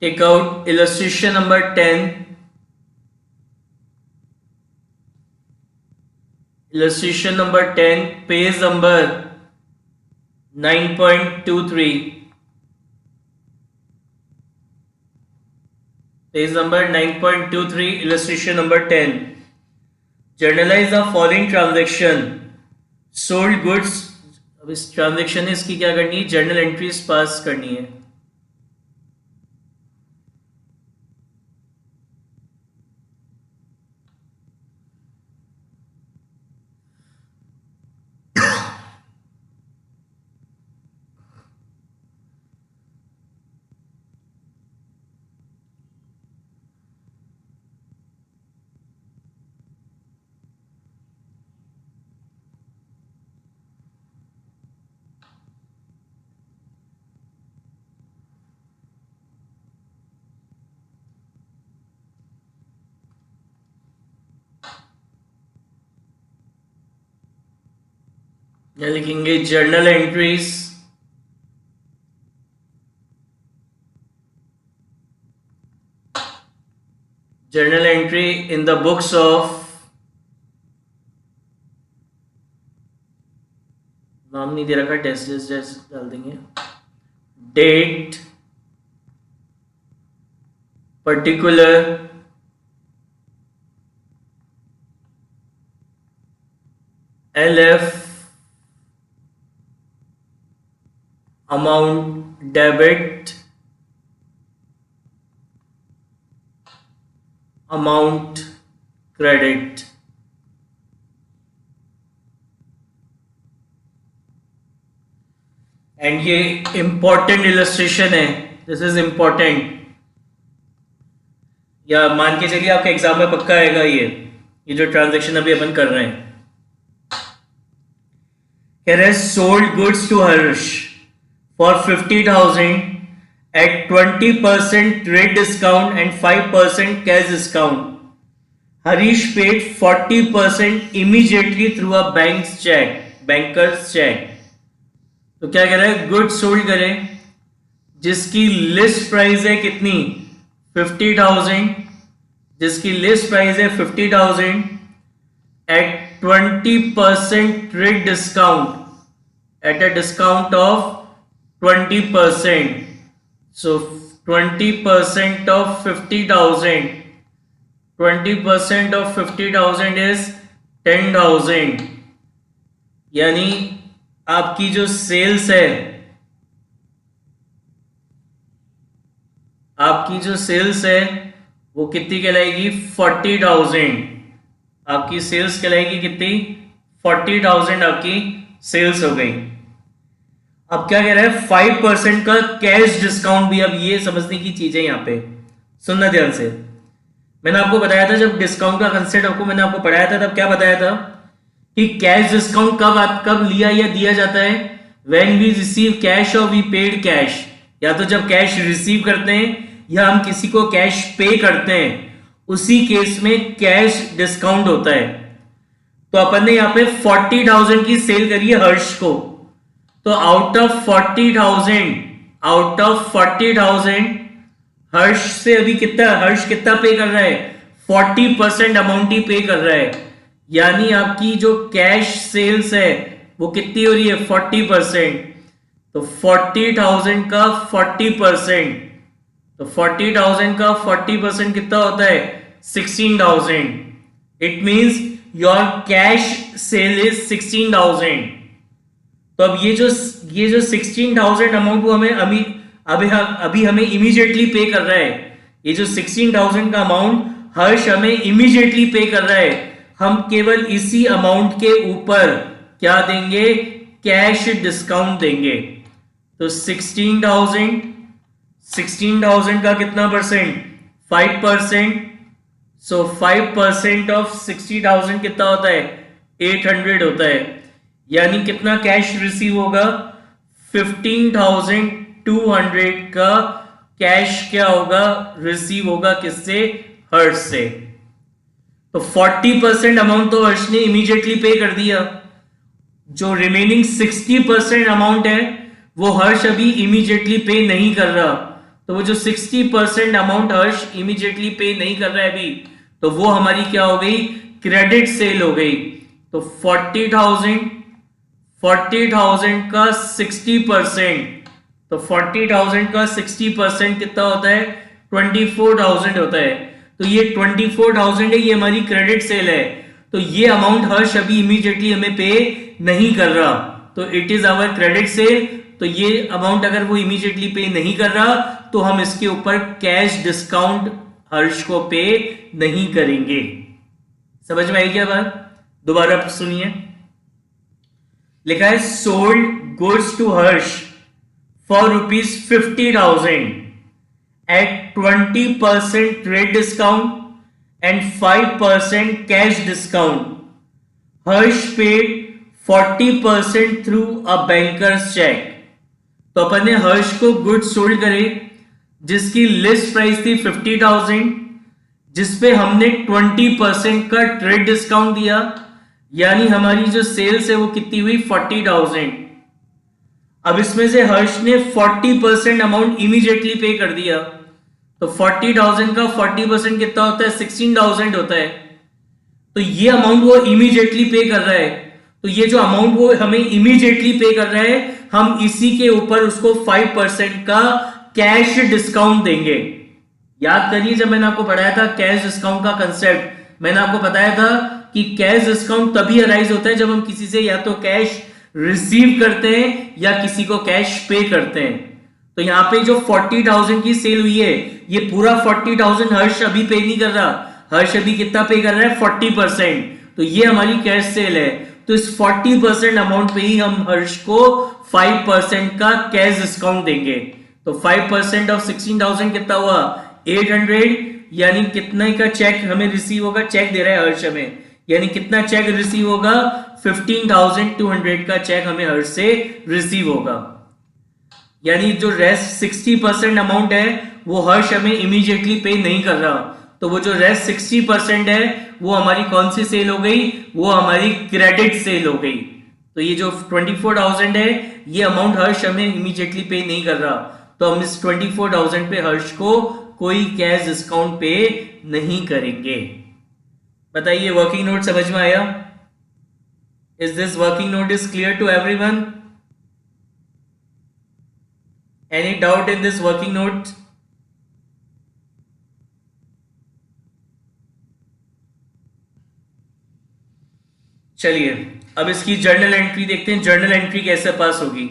Take out illustration number 10. Illustration number 10, page number 9.23. Page number 9.23, illustration number 10. Journalize the following transaction. Sold goods. अब इस transaction इसकी क्या करनी है, journal entries pass करनी है. या लिखेंगे journal entries. Journal entry in the books of, नाम नहीं दे रखा, टेस्ट डाल देंगे. Date, particular, LF, amount, debit, amount, credit. And ये इंपॉर्टेंट इलस्ट्रेशन है. This is important. या मान के चलिए आपके एग्जाम में पक्का आएगा ये जो ट्रांजैक्शन अभी अपन कर रहे हैं. Here has sold goods to Harsh for 50,000 at 20% trade discount and 5% cash discount. Harish paid 40% immediately through a banker's check. तो क्या कह रहा है, गुड सोल्ड करें जिसकी लिस्ट प्राइस है कितनी, 50,000, जिसकी लिस्ट प्राइस है 50,000 at 20% trade discount, at a discount of 20%. So 20% of 50,000, 20% of 50,000 is 10,000. यानी आपकी जो सेल्स है, आपकी जो सेल्स है वो कितनी कहलाएगी, 40,000. आपकी सेल्स कहलाएगी कितनी, 40,000 आपकी सेल्स हो गई. अब क्या कह रहा है, 5% का कैश डिस्काउंट भी. अब ये समझने की चीज है, यहाँ पे सुनना ध्यान से. मैंने आपको बताया था जब डिस्काउंट का कंसेप्ट आपको मैंने आपको पढ़ाया था, तब क्या बताया था कि कैश डिस्काउंट कब लिया या दिया जाता है, व्हेन वी रिसीव कैश और वी पेड कैश. या तो जब कैश रिसीव करते हैं या हम किसी को कैश पे करते हैं, उसी केस में कैश डिस्काउंट होता है. तो अपन ने यहां पे 40,000 की सेल करी है हर्ष को. तो आउट ऑफ 40,000 हर्ष से अभी हर्ष कितना पे कर रहा है, 40% अमाउंट ही पे कर रहा है. यानी आपकी जो कैश सेल्स है वो कितनी हो रही है, 40%. तो 40,000 का 40%, तो 40,000 का 40% कितना होता है, 16,000. It means your cash cell is 16,000. तो अब ये जो 16,000 अमाउंट वो हमें अभी हमें इमीडिएटली पे कर रहा है. ये जो 16,000 का अमाउंट हर्ष हमें इमीडिएटली पे कर रहा है. हम केवल इसी अमाउंट के ऊपर क्या देंगे, कैश डिस्काउंट देंगे. तो 16,000 का कितना परसेंट, 5%. सो 5% ऑफ 60,000 कितना होता है, 800 होता है. यानी कितना कैश रिसीव होगा, 15,200 का कैश क्या होगा, रिसीव होगा किससे, हर्ष से. तो 40% अमाउंट तो हर्ष ने इमीडिएटली पे कर दिया. जो रिमेनिंग 60% अमाउंट है वो हर्ष अभी इमीडिएटली पे नहीं कर रहा. तो तो वो जो 60% अमाउंट हर्ष इमीडिएटली पे नहीं कर रहा है अभी, तो वो हमारी क्या हो गई, क्रेडिट सेल हो गई। तो 40,000 का 60%, तो 40,000 का 60% कितना होता है, 24,000 होता है। तो ये 24,000 है, ये हमारी क्रेडिट सेल है। तो ये अमाउंट हर्ष अभी इमीडिएटली हमें पे नहीं कर रहा, तो it is our credit sale. तो ये अमाउंट अगर वो इमीडिएटली पे नहीं कर रहा, तो हम इसके ऊपर कैश डिस्काउंट हर्ष को पे नहीं करेंगे। समझ में आई क्या बात? दोबारा सुनिए, लिखा है sold goods to Harsh for ₹50,000 at 20% trade discount and 5% cash discount. Harsh paid 40% through a banker's check. तो अपन ने हर्ष को गुड्स सोल्ड करे जिसकी लिस्ट प्राइस थी 50,000, जिसपे हमने 20% का ट्रेड डिस्काउंट दिया, यानी हमारी जो सेल्स है वो कितनी हुई, 40,000। अब इसमें से हर्ष ने 40% अमाउंट इमीडिएटली पे कर दिया, तो 40,000 का 40% कितना होता है, 16,000 होता है। तो ये अमाउंट वो इमीडिएटली पे कर रहा है। तो ये जो अमाउंट वो हमें इमीडिएटली पे कर रहा है, हम इसी के ऊपर उसको 5% का कैश डिस्काउंट देंगे। याद करिए, जब मैंने आपको पढ़ाया था कैश डिस्काउंट का कंसेप्ट, मैंने आपको बताया था कि कैश डिस्काउंट तभी अराइज होता है जब हम किसी से या तो कैश रिसीव करते हैं या किसी को कैश पे करते हैं। तो यहाँ पे जो 40,000 की सेल हुई है, ये पूरा 40,000 हर्ष अभी पे नहीं कर रहा। हर्ष अभी कितना पे कर रहा है, 40%। तो ये हमारी कैश सेल है। तो इस 40% अमाउंट पे ही हम हर्ष को 5% का कैश डिस्काउंट देंगे। तो 5% ऑफ 16,000 कितना हुआ, 800, यानी कितने का चेक हमें रिसीव होगा, चेक दे रहा है हर्ष हमें, यानी कितना चेक रिसीव होगा, 15,200 का चेक हमें हर्ष से रिसीव होगा। यानी जो रेस्ट 60% अमाउंट है वो हर्ष हमें इमीडिएटली पे नहीं कर रहा। तो वो जो रेस्ट 60% है वो हमारी कौन सी सेल हो गई, वो हमारी क्रेडिट सेल हो गई। तो ये जो 24,000 है, ये अमाउंट हर्ष हमें इमीडिएटली पे नहीं कर रहा, तो हम इस 24,000 पे हर्ष को कोई कैश डिस्काउंट पे नहीं करेंगे। बताइए, वर्किंग नोट समझ में आया? Is this working note is clear to everyone? Any doubt in this working note? चलिए अब इसकी जर्नल एंट्री देखते हैं, जर्नल एंट्री कैसे पास होगी।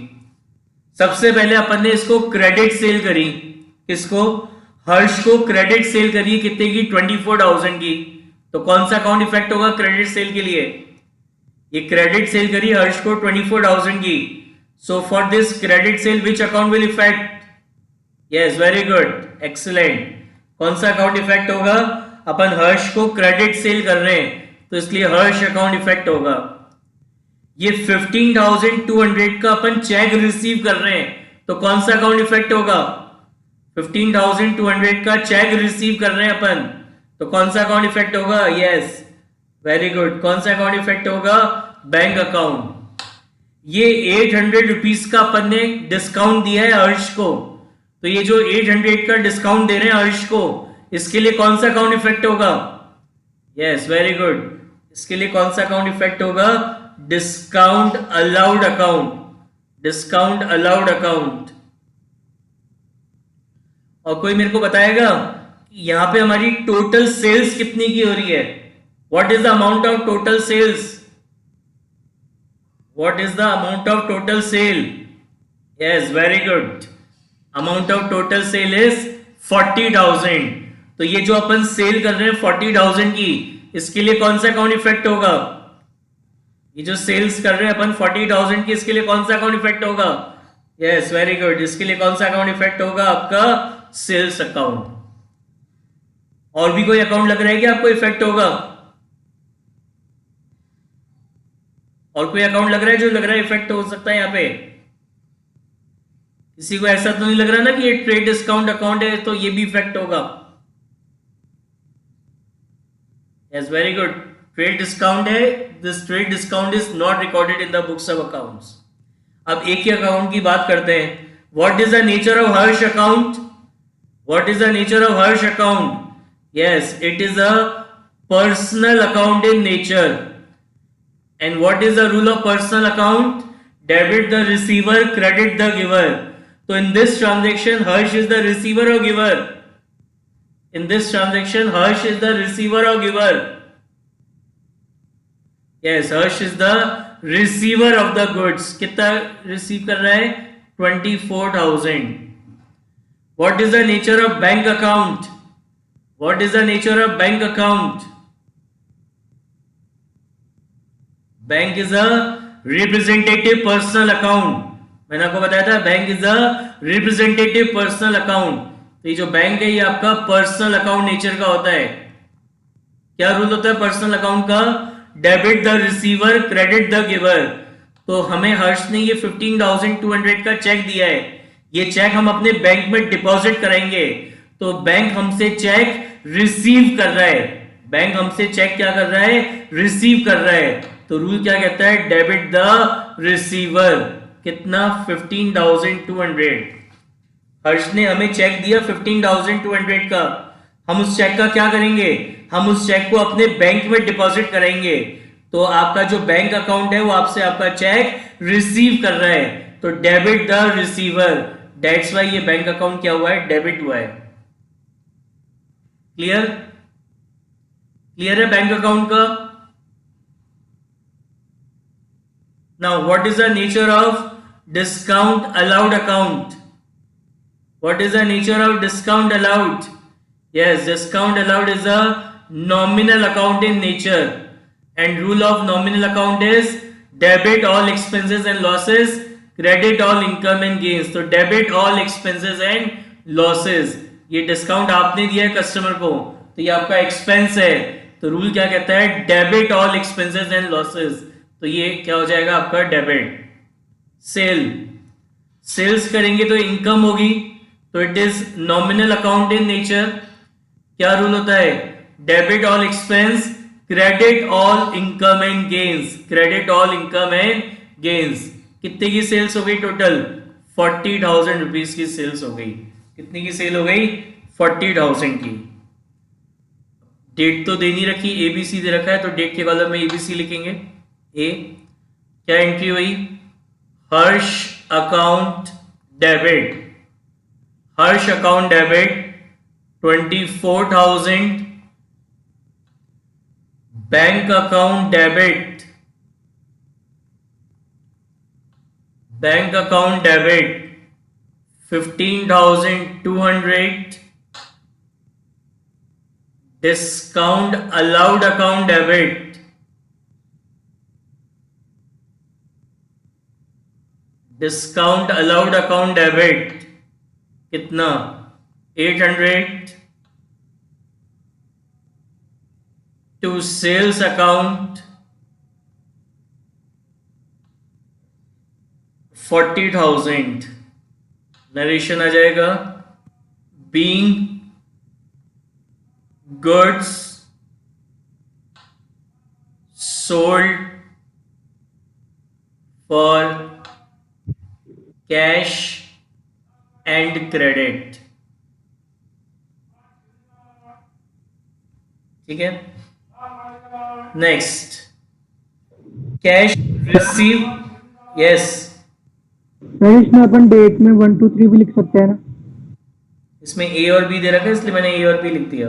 सबसे पहले अपन ने इसको क्रेडिट सेल करी, किसको, हर्ष को क्रेडिट सेल करी, कितने की, 24,000 की। तो कौन सा अकाउंट इफेक्ट होगा क्रेडिट सेल के लिए, ये क्रेडिट सेल करी हर्ष को 24,000 की। So for this credit sale which account will effect, yes very good, excellent. कौन सा अकाउंट इफेक्ट होगा, अपन हर्ष को क्रेडिट सेल कर रहे हैं तो इसलिए हर्ष अकाउंट इफेक्ट होगा। ये 15,200 का अपन चेक रिसीव कर रहे हैं तो कौन सा अकाउंट इफेक्ट होगा, 15,200 का चेक रिसीव कर रहे हैं अपन, तो कौन सा अकाउंट इफेक्ट होगा, यस वेरी गुड, कौन सा अकाउंट इफेक्ट होगा, बैंक अकाउंट। ये 800 रुपीज का अपन ने डिस्काउंट दिया है हर्ष को, तो ये जो 800 का डिस्काउंट दे रहे हैं हर्ष को, इसके लिए कौन सा अकाउंट इफेक्ट होगा, यस वेरी गुड, इसके लिए कौन सा अकाउंट इफेक्ट होगा, discount allowed account, discount allowed account. और कोई मेरे को बताएगा यहां पे हमारी टोटल सेल्स कितनी की हो रही है, what is the amount of total sales, what is the amount of total sale, yes very good, amount of total sale is 40,000। तो ये जो अपन सेल कर रहे हैं 40,000 की, इसके लिए कौन सा अकाउंट इफेक्ट होगा, ये जो सेल्स कर रहे हैं अपन 40,000 की, इसके लिए कौन सा अकाउंट इफेक्ट होगा, यस वेरी गुड, इसके लिए कौन सा अकाउंट इफेक्ट होगा, आपका सेल्स अकाउंट। और भी कोई अकाउंट लग रहा है कि आपको इफेक्ट होगा, और कोई अकाउंट लग रहा है जो लग रहा है इफेक्ट हो सकता है यहाँ पे, किसी को ऐसा तो नहीं लग रहा ना कि ये ट्रेड डिस्काउंट अकाउंट है तो ये भी इफेक्ट होगा, yes very good, trade discount है, this trade discount is not recorded in the books of accounts. अब एक ही अकाउंट की बात करते हैं, what is the nature of Harsh account, What is the nature of Harsh account? Yes, it is a personal account in nature. And what is the rule of personal account? Debit the receiver, credit the giver. So in this transaction, Harsh is the receiver or giver? In this transaction, Harsh is the receiver or giver? Yes, Harsh is the receiver of the goods. कितना receive कर रहा है? 24,000. What is the nature of bank account? What is the nature of bank account? Bank is a representative personal account. मैंने आपको बताया था bank is a representative personal account. तो ये जो बैंक है ये आपका पर्सनल अकाउंट नेचर का होता है. क्या रूल होता है पर्सनल अकाउंट का? Debit the receiver, credit the giver. तो हमें हर्ष ने ये 15,200 का चेक दिया है. ये चेक हम अपने बैंक में डिपॉजिट कराएंगे. तो बैंक हमसे चेक रिसीव कर रहा है. बैंक हमसे चेक क्या कर रहा है? रिसीव कर रहा है. तो रूल क्या कहता है? Debit the receiver. कितना? 15,200. हर्ष ने हमें चेक दिया 15,200 का. हम उस चेक का क्या करेंगे? हम उस चेक को अपने बैंक में डिपॉजिट कराएंगे. तो आपका जो बैंक अकाउंट है वो आपसे आपका चेक रिसीव कर रहा है. तो debit the receiver. That's why ये बैंक अकाउंट क्या हुआ है? डेबिट हुआ है. क्लियर? क्लियर है बैंक अकाउंट का? Now, what is the nature of discount allowed account? What is the nature of discount allowed? Yes, discount allowed is a nominal account in nature, and rule of nominal account is debit all expenses and losses, credit all income and gains. तो debit all expenses and losses. ये discount आपने दिया है customer को, तो ये आपका expense है. तो रूल क्या कहता है? Debit all expenses and losses. तो ये क्या हो जाएगा आपका? डेबिट. सेल्स करेंगे तो इनकम होगी. तो it is nominal account in nature. क्या रूल होता है? Debit all expense, credit all income and gains. Credit all income and gains. कितने की सेल्स हो गई टोटल? 40,000 रुपीज की सेल्स हो गई. कितनी की सेल हो गई? 40,000 की. डेट तो देनी रखी, एबीसी दे रखा है, तो डेट के कॉलम में एबीसी लिखेंगे. ए क्या एंट्री हुई? Harsh account debit. Harsh account debit 24,000. Bank account debit. Bank account debit 15,200. Discount allowed account debit. Discount allowed account debit कितना? 800. To sales account 40,000. नरेशन आ जाएगा. Being goods sold for cash and credit. ठीक है. Next, cash receive. Yes, इसमें अपन date में 1 2 3 भी लिख सकते हैं ना? इसमें ए और बी दे रखा है इसलिए मैंने ए और बी लिख दिया.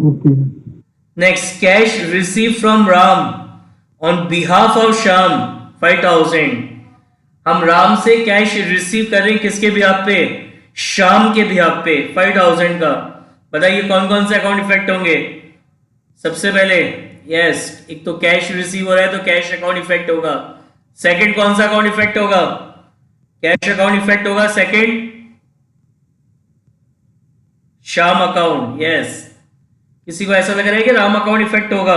Okay. Next, cash receive from Ram on behalf of Shyam 5,000. हम राम से कैश रिसीव कर रहे हैं किसके बिहाफ पे? श्याम के बिहाफ पे 5,000 का. बताइए कौन कौन से अकाउंट इफेक्ट होंगे? सबसे पहले यस, एक तो कैश रिसीव हो रहा है तो कैश अकाउंट इफेक्ट होगा. सेकंड कौन सा अकाउंट इफेक्ट होगा? कैश अकाउंट इफेक्ट होगा. Second Shyam account. यस, किसी को ऐसा लग रहा है कि राम अकाउंट इफेक्ट होगा?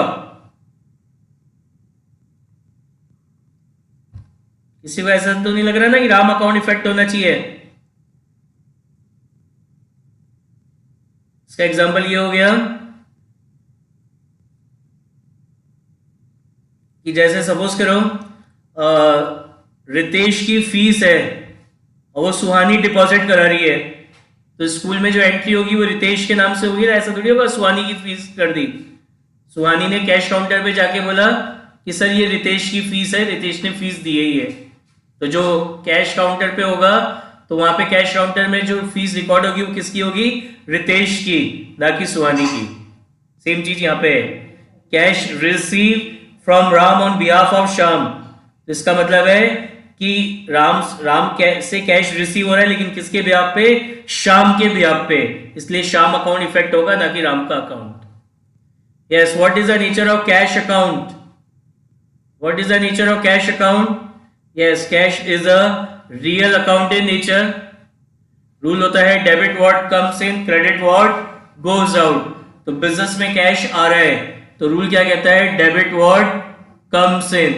किसी को ऐसा तो नहीं लग रहा ना कि राम अकाउंट इफेक्ट होना चाहिए? इसका एग्जांपल ये हो गया कि जैसे सपोज करो रितेश की फीस है और वो सुहानी डिपॉजिट करा रही है. तो स्कूल में जो एंट्री होगी वो रितेश के नाम से होगी ना, ऐसा थोड़ी होगा सुहानी की फीस कर दी। सुहानी ने कैश काउंटर पे जाके बोला कि सर ये रितेश की फीस है, रितेश ने फीस दी है ये। तो जो कैश काउंटर पे होगा तो वहां पे कैश काउंटर में जो फीस रिकॉर्ड होगी वो किसकी होगी, रितेश की, ना कि सुहानी की। सेम चीज यहाँ पे है, cash receive from Ram on behalf of Shyam. इसका मतलब है कि राम से कैश रिसीव हो रहा है, लेकिन किसके बिहाफ पे, श्याम के बिहाफ पे, इसलिए श्याम अकाउंट इफेक्ट होगा, ना कि राम का account. Yes, what is the nature of cash account? What is the nature of cash account? Yes, cash is a real account in nature. Rule होता है debit what comes in, credit what goes out. तो business में cash आ रहा है तो rule क्या कहता है, डेबिट व्हाट कम्स इन,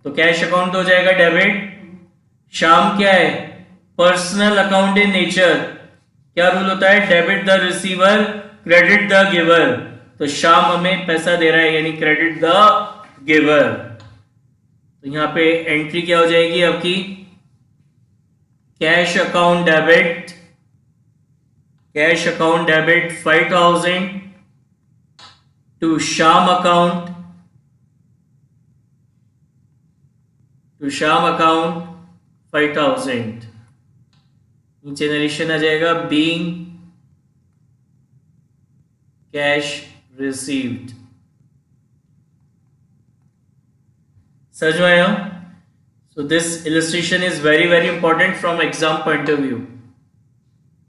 तो कैश अकाउंट हो जाएगा डेबिट। श्याम क्या है, पर्सनल अकाउंट इन नेचर, क्या रूल होता है, debit the receiver credit the giver. तो श्याम हमें पैसा दे रहा है यानी क्रेडिट द गिवर। तो यहां पे एंट्री क्या हो जाएगी आपकी, cash account debit, cash account debit 5000 to Shyam account, to Shyam account 5000। नीचे नरेशन आ जाएगा, बीइंग कैश रिसीव्ड। समझ में आया? So this illustration is very very important from exam point of view.